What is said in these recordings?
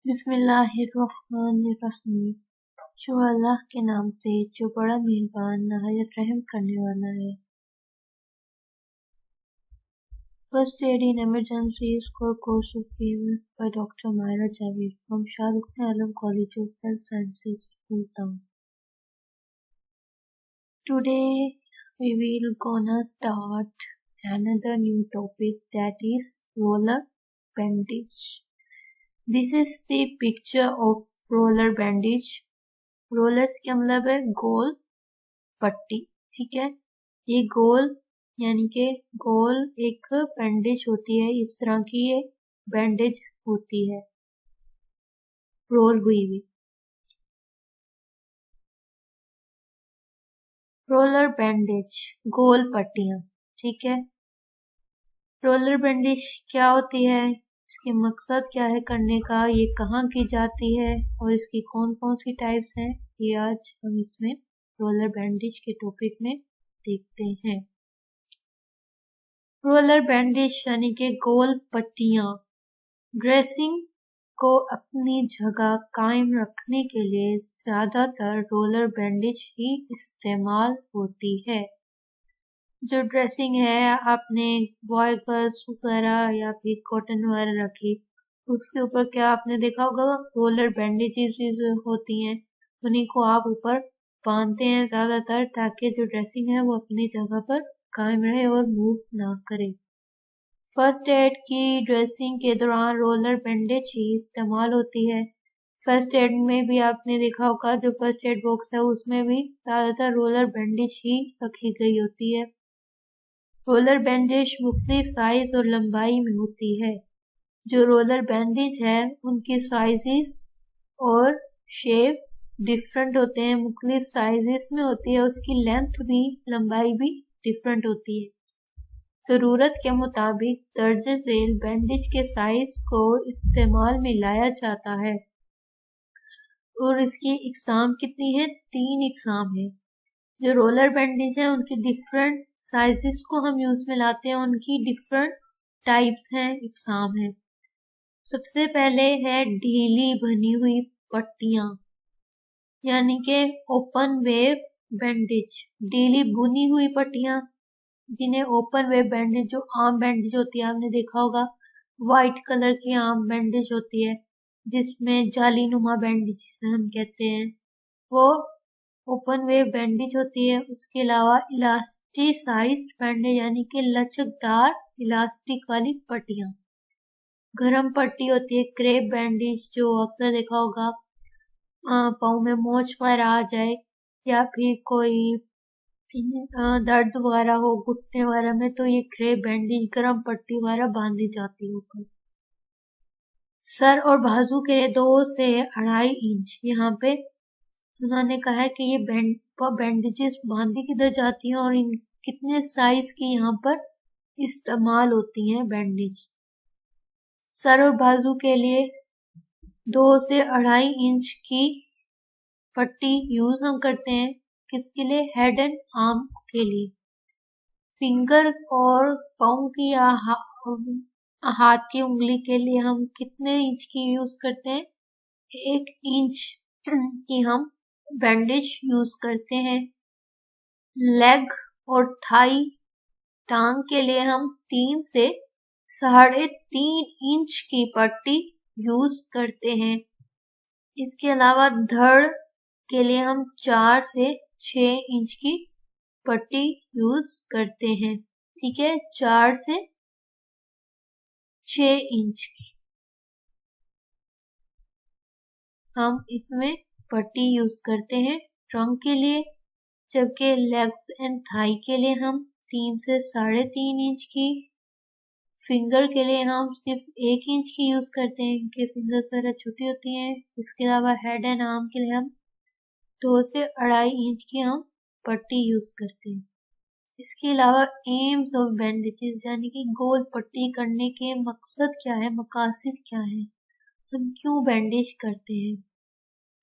बिस्मिल्लाहिर्रहमानिर्रहीम। जो अल्लाह के नाम से जो बड़ा मेहरबान नहायत रहम करने वाला है। First aid in emergencies core course of PM by Dr. Myra Javid from Shah Rukh Alam College of Health Sciences, Bhutan. Today we will gonna start another new topic, that is roller bandage. This is the picture of roller bandage. Rollers का मतलब है गोल पट्टी, ठीक है। ये गोल यानी कि गोल एक बैंडेज होती है, इस तरह की ये बैंडेज होती है रोल हुई हुई। रोलर बैंडेज गोल पट्टियां, ठीक है। रोलर बैंडेज क्या होती है, इसके मकसद क्या है करने का, ये कहाँ की जाती है और इसकी कौन कौन सी टाइप्स हैं, ये आज हम इसमें रोलर बैंडेज के टॉपिक में देखते हैं। रोलर बैंडेज यानी कि गोल पट्टियां ड्रेसिंग को अपनी जगह कायम रखने के लिए ज्यादातर रोलर बैंडेज ही इस्तेमाल होती है। जो ड्रेसिंग है आपने बॉय गर्ल्स वगैरह या फिर कॉटन वगैरह रखी, उसके ऊपर क्या आपने देखा होगा रोलर बैंडेजेस होती हैं, उन्हीं को आप ऊपर बांधते हैं ज्यादातर, ताकि जो ड्रेसिंग है वो अपनी जगह पर कायम रहे और मूव ना करे। फर्स्ट एड की ड्रेसिंग के दौरान रोलर बैंडेज ही इस्तेमाल होती है। फर्स्ट एड में भी आपने देखा होगा, जो फर्स्ट एड बॉक्स है उसमें भी ज्यादातर रोलर बैंडेज ही रखी गई होती है। रोलर बैंडेज मुख्तलिफ साइज और लंबाई में होती है। जो रोलर बैंडेज है उनकी साइजेस और शेप्स डिफरेंट होते हैं, मुख्तलिफ साइजेस में होती है, उसकी लेंथ भी लंबाई भी डिफरेंट होती है। जरूरत के मुताबिक दर्ज झेल बैंडेज के साइज को इस्तेमाल में लाया जाता है और इसकी इकसाम कितनी है, 3 इकसाम है। जो रोलर बैंडेज है उनकी डिफरेंट साइजेस को हम यूज में लाते हैं, उनकी डिफरेंट टाइप्स हैं, इकसाम है। सबसे पहले है ढीली बनी हुई पट्टियां यानी कि ओपन वेव बैंडेज। ढीली बुनी हुई पट्टियां जिन्हें ओपन वेव बैंडेज, जो आर्म बैंडेज होती है आपने देखा होगा, व्हाइट कलर की आर्म बैंडेज होती है जिसमें जाली नुमा बैंडेज जिसे हम कहते हैं, वो ओपन वेव बैंडेज होती है। उसके अलावा इलास्टिसाइज्ड बैंडेज यानी कि लचकदार इलास्टिक वाली पट्टियां। गरम पट्टी होती है क्रेप बैंडेज, जो अक्सर देखा होगा पाँव में मोच वगैरह आ जाए या फिर कोई दर्द वगैरह हो घुटने वगैरह में, तो ये क्रेप बैंडेज गरम पट्टी वगैरह बांधी जाती है ऊपर। सर और बाजू के 2 से 2.5 इंच, यहाँ पे उन्होंने कहा है कि ये बैंडेजेस बांधी किधर जाती हैं और इन कितने साइज की यहाँ पर इस्तेमाल होती हैं बैंडेज। सर और बाजू के लिए 2 से 2.5 इंच की पट्टी यूज हम करते हैं, किसके लिए, हेड एंड आर्म के लिए। फिंगर और पाँव की या हाथ की उंगली के लिए हम कितने इंच की यूज करते हैं, 1 इंच की हम बैंडेज यूज करते हैं। लेग और थाई टांग के लिए हम 3 से 3.5 इंच की पट्टी यूज करते हैं। इसके अलावा धड़ के लिए हम 4 से 6 इंच की पट्टी यूज करते हैं, ठीक है, 4 से 6 इंच की हम इसमें पट्टी यूज करते हैं ट्रंक के लिए। जबकि लेग्स एंड थाई के लिए हम 3 से 3.5 इंच की, फिंगर के लिए हम सिर्फ 1 इंच की यूज करते हैं, इनके फिंगर्स वगैरह छोटी होती हैं। इसके अलावा हेड एंड आर्म के लिए हम 2 से 2.5 इंच की हम पट्टी यूज करते हैं। इसके अलावा एम्स ऑफ बैंडेजेस यानी कि गोल पट्टी करने के मकसद क्या है, मकासद क्या है, हम क्यों बैंडेज करते हैं।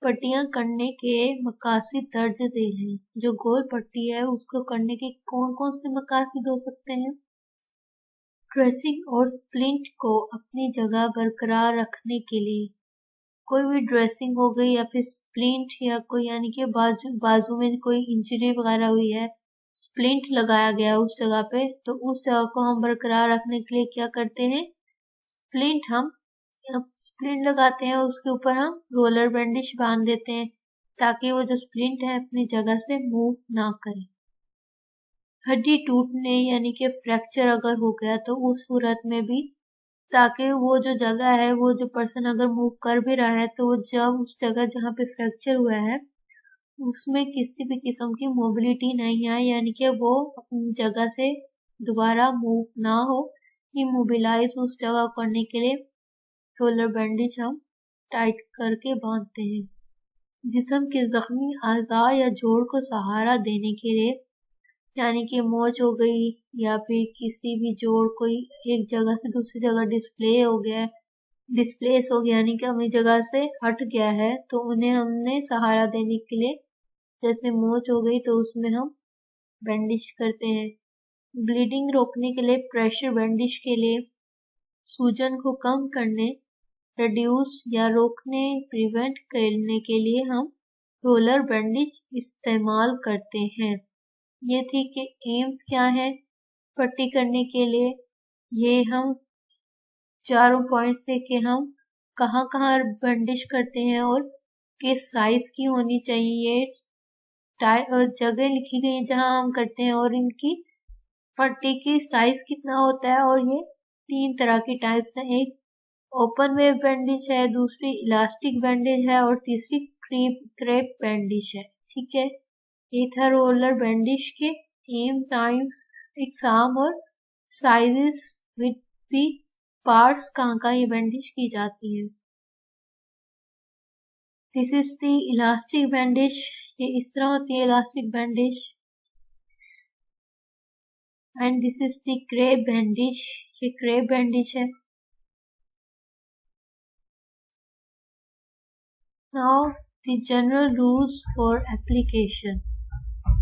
पट्टियां करने के मकासद दर्ज झेल हैं। जो गोल पट्टी है उसको करने के कौन कौन से मकासद हो सकते हैं, ड्रेसिंग और स्प्लिंट को अपनी जगह बरकरार रखने के लिए, कोई भी ड्रेसिंग हो गई या फिर स्प्लिंट या कोई यानी कि बाजू में कोई इंजरी वगैरह हुई है, स्प्लिंट लगाया गया उस जगह पे, तो उस जगह को हम बरकरार रखने के लिए क्या करते हैं, स्प्लिंट लगाते हैं, उसके ऊपर हम रोलर बैंडेज बांध देते हैं ताकि वो जो स्प्लिंट है अपनी जगह से मूव ना करे। हड्डी टूटने यानी कि फ्रैक्चर अगर हो गया तो उस सूरत में भी, ताकि वो जो जगह है, वो जो पर्सन अगर मूव कर भी रहा है तो वो जब उस जगह जहाँ पे फ्रैक्चर हुआ है उसमें किसी भी किस्म की मोबिलिटी नहीं आए, यानी कि वो अपनी जगह से दोबारा मूव ना हो। इमोबिलाइज उस जगह करने के लिए रोलर बैंडेज हम टाइट करके बांधते हैं। जिस्म के जख्मी अज़ा या जोड़ को सहारा देने के लिए, यानी कि मोच हो गई या फिर किसी भी जोड़ कोई एक जगह से दूसरी जगह डिस्प्लेस हो गया यानी कि अपनी जगह से हट गया है, तो उन्हें हमने सहारा देने के लिए, जैसे मोच हो गई तो उसमें हम बैंडेज करते हैं। ब्लीडिंग रोकने के लिए प्रेशर बैंडेज के लिए सूजन को कम करने, रिड्यूस या रोकने, प्रिवेंट करने के लिए हम रोलर बैंडेज इस्तेमाल करते हैं। ये थी कि एम्स क्या है पट्टी करने के लिए। ये हम चारों पॉइंट से कि हम कहाँ कहाँ बैंडेज करते हैं और किस साइज की होनी चाहिए, और जगह लिखी गई जहाँ हम करते हैं और इनकी पट्टी की साइज कितना होता है। और ये 3 तरह की टाइप्स हैं, एक ओपन वेव बैंडेज है, दूसरी इलास्टिक बैंडेज है और तीसरी क्रेप बैंडेज है। ठीक है, ये था रोलर बैंडेज के एम्स, एग्जाम और साइजेस विद भी पार्ट्स कहाँ ये बैंडेज की जाती है। This is the elastic bandage, ये इस तरह होती है elastic bandage. And this is the crepe bandage, ये क्रेप बैंडेज है। Now the general rules for application.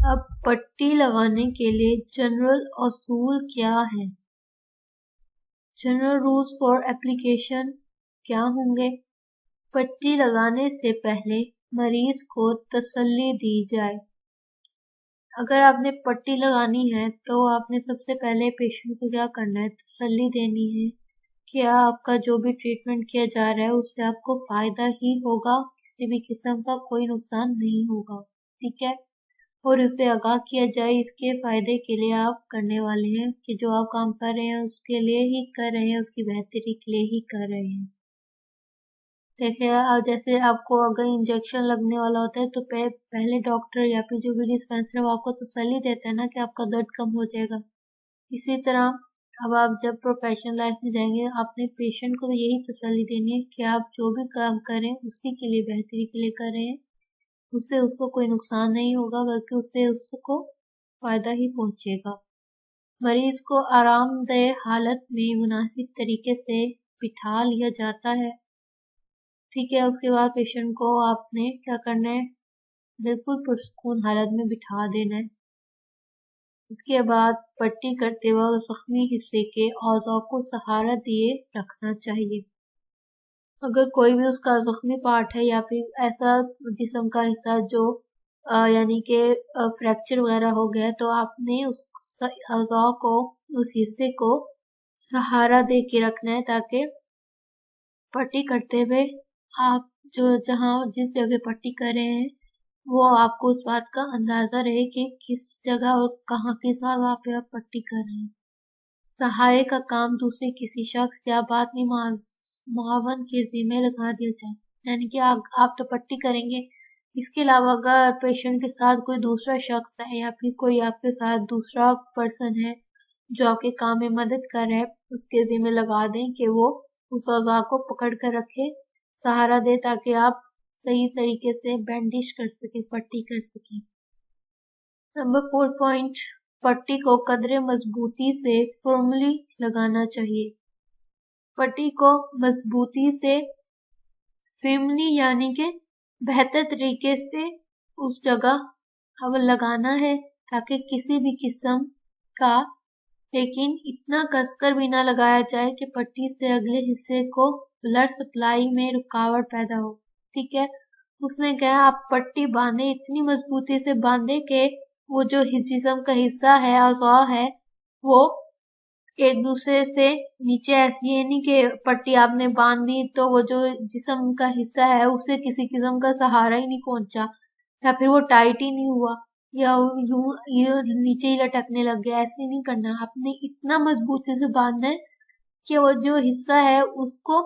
अब पट्टी लगाने के लिए जनरल असूल क्या है? जनरल रूल्स फॉर एप्लीकेशन क्या होंगे? पट्टी लगाने से पहले मरीज को तसल्ली दी जाए। अगर आपने पट्टी लगानी है तो आपने सबसे पहले पेशेंट को क्या करना है, तसल्ली देनी है कि आपका जो भी ट्रीटमेंट किया जा रहा है उससे आपको फायदा ही होगा, किसी भी किस्म का कोई नुकसान नहीं होगा। ठीक है, और उसे आगाह किया जाए इसके फायदे के लिए आप करने वाले हैं कि जो आप काम कर रहे हैं उसके लिए ही कर रहे हैं, उसकी बेहतरी के लिए ही कर रहे हैं। देखिए, जैसे आपको अगर इंजेक्शन लगने वाला होता है तो पहले डॉक्टर या फिर जो भी डिस्पेंसर वो आपको तसल्ली देता है ना कि आपका दर्द कम हो जाएगा। इसी तरह अब आप जब प्रोफेशनल लाइफ में जाएंगे आपने पेशेंट को यही तसल्ली देनी है कि आप जो भी काम करें उसी के लिए, बेहतरी के लिए कर रहे हैं, उससे उसको कोई नुकसान नहीं होगा बल्कि उससे उसको फायदा ही पहुंचेगा। मरीज को आरामदेह हालत में मुनासिब तरीके से बिठा लिया जाता है। ठीक है, उसके बाद पेशेंट को आपने क्या करना है, बिल्कुल पुरसुकून हालत में बिठा देना है। उसके बाद पट्टी करते वक्त जख्मी हिस्से के औज़ा को सहारा दिए रखना चाहिए। अगर कोई भी उसका जख्मी पार्ट है या फिर ऐसा जिस्म का हिस्सा जो यानी कि फ्रैक्चर वगैरह हो गया तो आपने उस औज़ा को, उस हिस्से को सहारा दे के रखना है ताकि पट्टी करते हुए आप जिस जगह पट्टी कर रहे हैं वो आपको उस बात का अंदाजा रहे कि किस जगह और कहाँ किस जगह पे आप पट्टी कर रहे हैं। सहारे का काम दूसरे किसी शख्स या बातनी मुआवन के जिम्मे लगा दिया जाए, यानी कि आप तो पट्टी करेंगे, इसके अलावा अगर पेशेंट के साथ कोई दूसरा शख्स है या फिर कोई आपके साथ दूसरा पर्सन है जो आपके काम में मदद कर रहा है, उसके जिम्मे लगा दें कि वो उस औज़ा को पकड़ कर रखे, सहारा दे ताकि आप सही तरीके से बैंडेज कर सके, पट्टी कर सके। नंबर 4 पॉइंट, पट्टी को कदरे मजबूती से फॉर्मली लगाना चाहिए। पट्टी को मजबूती से फर्मली यानी कि बेहतर तरीके से उस जगह अब लगाना है ताकि किसी भी किस्म का, लेकिन इतना कसकर भी ना लगाया जाए कि पट्टी से अगले हिस्से को ब्लड सप्लाई में रुकावट पैदा हो। ठीक है। उसने कहा आप पट्टी बांधे, इतनी मजबूती से बांधे कि वो जो जिस्म का हिस्सा है, अज़ा है, वो एक दूसरे से नीचे, ऐसी ये नहीं कि पट्टी आपने बांध दी तो वो जो जिस्म का हिस्सा है उसे किसी किस्म का सहारा ही नहीं पहुंचा, या फिर वो टाइट ही नहीं हुआ, या यूं नीचे ही लटकने लग गया। ऐसे नहीं करना, आपने इतना मजबूती से बांधना है कि वो जो हिस्सा है उसको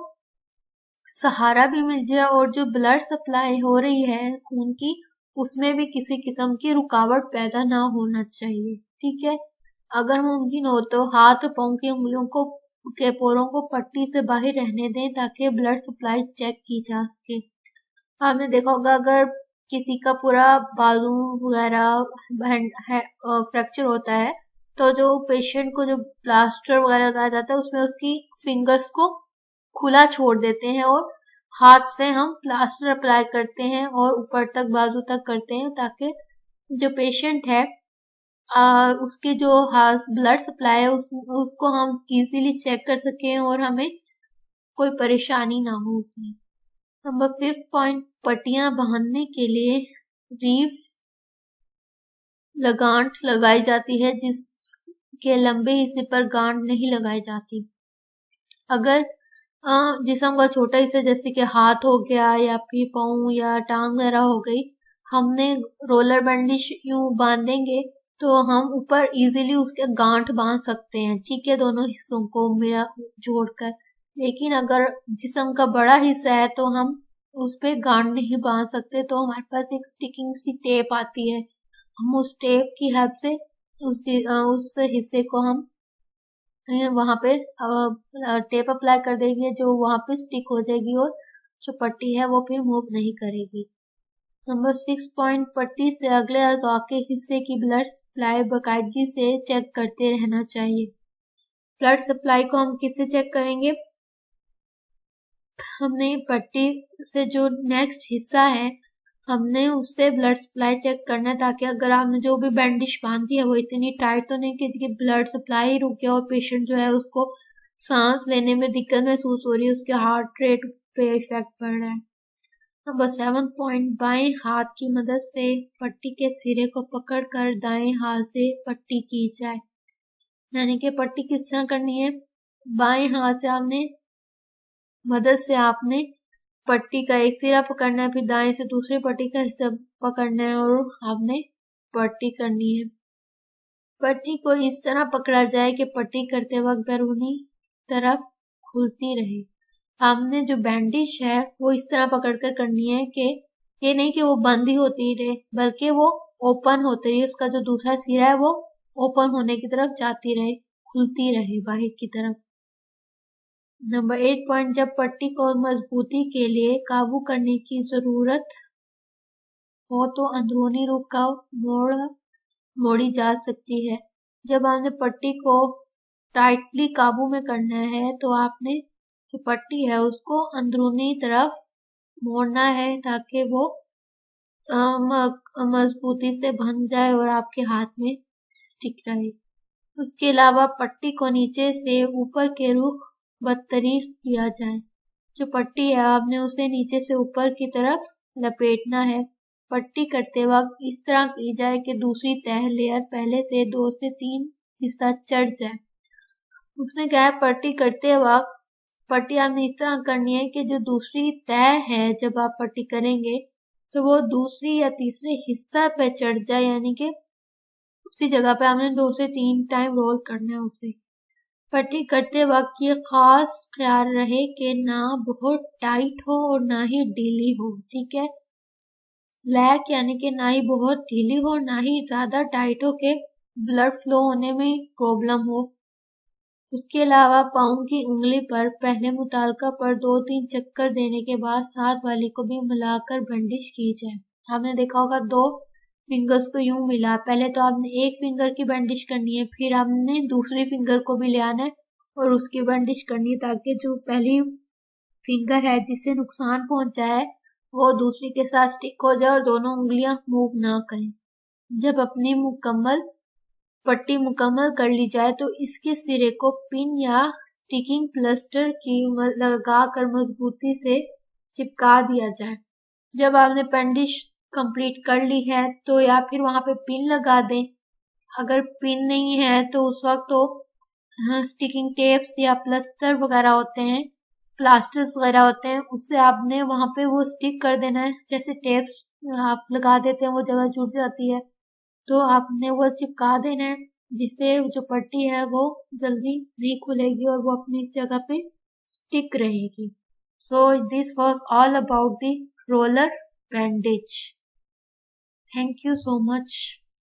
सहारा भी मिल जाए और जो ब्लड सप्लाई हो रही है खून की, उसमें भी किसी किस्म की रुकावट पैदा ना होना चाहिए, ठीक है। अगर मुमकिन हो तो हाथ और पाँव की उंगलियों को के पोरों को पट्टी से बाहर रहने दें ताकि ब्लड सप्लाई चेक की जा सके। आपने देखा होगा अगर किसी का पूरा बाजू वगैरह फ्रैक्चर होता है तो जो पेशेंट को जो प्लास्टर वगैरह लगाया जाता है उसमें उसकी फिंगर्स को खुला छोड़ देते हैं और हाथ से हम प्लास्टर अप्लाई करते हैं और ऊपर तक बाजू तक करते हैं ताकि जो पेशेंट है उसकी जो ब्लड सप्लाई है उसको हम इजीली चेक कर सकें और हमें कोई परेशानी ना हो उसमें। नंबर 5 पॉइंट, पट्टियां बांधने के लिए रीफ गांठ लगाई जाती है जिसके लंबे हिस्से पर गांठ नहीं लगाई जाती। अगर जिस्म का छोटा हिस्सा जैसे कि हाथ हो गया या फिर पाँव या टांग वगैरह हो गई, हमने रोलर बैंडेज यूं बांधेंगे तो हम ऊपर इजीली उसके गांठ बांध सकते हैं, ठीक है, दोनों हिस्सों को मिला जोड़कर। लेकिन अगर जिस्म का बड़ा हिस्सा है तो हम उस पे गांठ नहीं बांध सकते, तो हमारे पास एक स्टिकिंग सी टेप आती है, हम उस टेप की हेल्प से उस हिस्से को हम वहां पे टेप अप्लाई कर देंगे जो वहां पे स्टिक हो जाएगी और जो पट्टी है वो फिर मूव नहीं करेगी। नंबर 6 पॉइंट, पट्टी से अगले अज़ा के हिस्से की ब्लड सप्लाई बाकायदगी से चेक करते रहना चाहिए। ब्लड सप्लाई को हम किससे चेक करेंगे? हमने पट्टी से जो नेक्स्ट हिस्सा है हमने उससे ब्लड सप्लाई चेक करना है ताकि अगर आपने जो भी बैंडेज बांधी है वो इतनी टाइट तो नहीं कि ब्लड सप्लाई रुक गया और पेशेंट जो है उसको सांस लेने में दिक्कत महसूस हो रही है, उसके हार्ट रेट पे इफेक्ट पड़ रहा है। नंबर 7 पॉइंट, बाएं हाथ की मदद से पट्टी के सिरे को पकड़कर दाएं हाथ से पट्टी की जाए। यानी कि पट्टी किस तरह करनी है? बाएं हाथ से आपने मदद से आपने पट्टी का एक सिरा पकड़ना है, फिर दाएं से दूसरी पट्टी का हिस्सा पकड़ना है और आपने पट्टी करनी है। पट्टी को इस तरह पकड़ा जाए कि पट्टी करते वक्त बैरूनी तरफ खुलती रहे। आपने जो बैंडेज है वो इस तरह पकड़कर करनी है कि ये नहीं कि वो बंद ही होती रहे, बल्कि वो ओपन होती रहे, उसका जो दूसरा सिरा है वो ओपन होने की तरफ जाती रहे, खुलती रहे बाहर की तरफ। नंबर 8 पॉइंट, जब पट्टी को मजबूती के लिए काबू करने की जरूरत हो तो अंदरूनी रुकाव मोड़ी जा सकती है। जब आपने पट्टी को टाइटली काबू में करना है तो आपने जो पट्टी है उसको अंदरूनी तरफ मोड़ना है ताकि वो मजबूती से बंध जाए और आपके हाथ में स्टिक रहे। उसके अलावा पट्टी को नीचे से ऊपर के रुख बदतरीफ किया जाए। जो पट्टी है आपने उसे नीचे से ऊपर की तरफ लपेटना है। पट्टी करते वक्त इस तरह की जाए कि दूसरी तह लेयर पहले से 2 से 3 हिस्सा चढ़ जाए। उसने कहा पट्टी करते वक्त पट्टी आपने इस तरह करनी है कि जो दूसरी तह है जब आप पट्टी करेंगे तो वो दूसरी या तीसरे हिस्सा पे चढ़ जाए, यानी कि उसी जगह पे आपने 2 से 3 टाइम रोल करना है उसे। पट्टी करते वक्त ये खास ख्याल रहे कि ना बहुत टाइट हो और ना ही ढीली हो, ठीक है। स्लैक यानी कि ना ही बहुत ढीली हो ना ही ज्यादा टाइट हो के ब्लड फ्लो होने में प्रॉब्लम हो। उसके अलावा पाँव की उंगली पर पहले मुतालका पर 2-3 चक्कर देने के बाद साथ वाली को भी मिलाकर बैंडेज की जाए। आपने देखा होगा 2 फिंगर्स को यूं मिला, पहले तो आपने एक फिंगर की बैंडेज करनी है, फिर आपने दूसरी फिंगर को भी ले आना है और उसकी बैंडेज करनी है ताकि जो पहली फिंगर है जिससे नुकसान पहुंचा है वो दूसरी के साथ स्टिक हो जाए और दोनों उंगलियां मूव ना करें। जब अपनी पट्टी मुकम्मल कर ली जाए तो इसके सिरे को पिन या स्टिकिंग प्लास्टर की लगाकर मजबूती से चिपका दिया जाए। जब आपने बैंडेज कंप्लीट कर ली है तो या फिर वहां पे पिन लगा दें। अगर पिन नहीं है तो उस वक्त तो स्टिकिंग टेप्स या प्लास्टर वगैरह होते हैं, प्लास्टर्स वगैरह होते हैं, उससे आपने वहां पे वो स्टिक कर देना है। जैसे टेप्स आप लगा देते हैं वो जगह जुड़ जाती है, तो आपने वो चिपका देना है, जिससे जो पट्टी है वो जल्दी नहीं खुलेगी और वो अपनी जगह पे स्टिक रहेगी। So this was all about the roller bandage. Thank you so much.